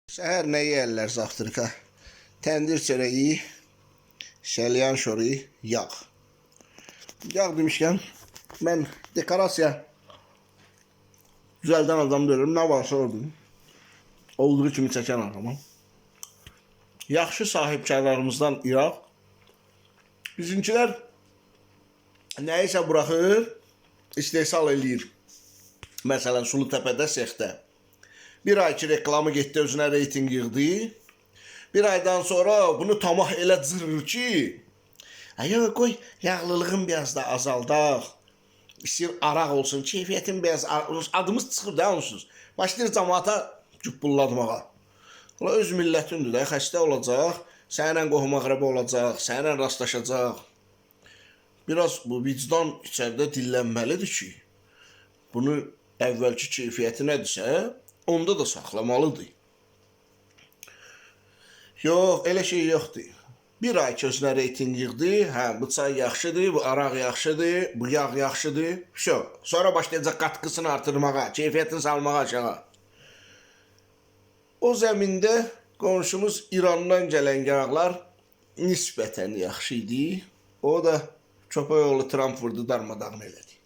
Səhər nə yeyərlər zavtraka? Təndir çörəyi, şəlyan şoru, yağ. Yağ demişkən, mən dekorasiya düzəldən adam deyirəm, nə varsa oradayım. Olduğu kimi çəkən adamım. Yaxşı sahibkarlarımızdan İraq. Bizimkilər nəyisə buraxır, istehsal eləyir. Məsələn, Sulutəpədə sexdə. Bir ay ki reklamı getdi, özünə reyting yığdı. Bir aydan sonra bunu tamah elə zırır ki, ayo qoy yağlılığın biraz da azaldaq. İstəyir araq olsun, keyfiyyətin biraz adımız çıxır da onsuz. Başlayır cəmaata cübbullatmağa. Ola öz millətindir də, xəstə olacaq, səninlə qohum əqrəbi olacaq, səninlə rastlaşacaq. Biraz bu vicdan içəridə dillənməlidir ki, bunu əvvəlki keyfiyyəti nədirsə, onda da saxlamalıdır. Yox, elə şey yoxdur. Bir ay ki özünə reyting yığdı, hə, bu çay yaxşıdır, bu araq yaxşıdır, bu yağ yaxşıdır. Sonra başlayacaq qatqısını artırmağa, keyfiyyətini salmağa aşağı. O zəmində qonşumuz İrandan gələn yağlar nisbətən yaxşı idi. O da Köpəyoğlu Trump vurdu, darmadağın elədi.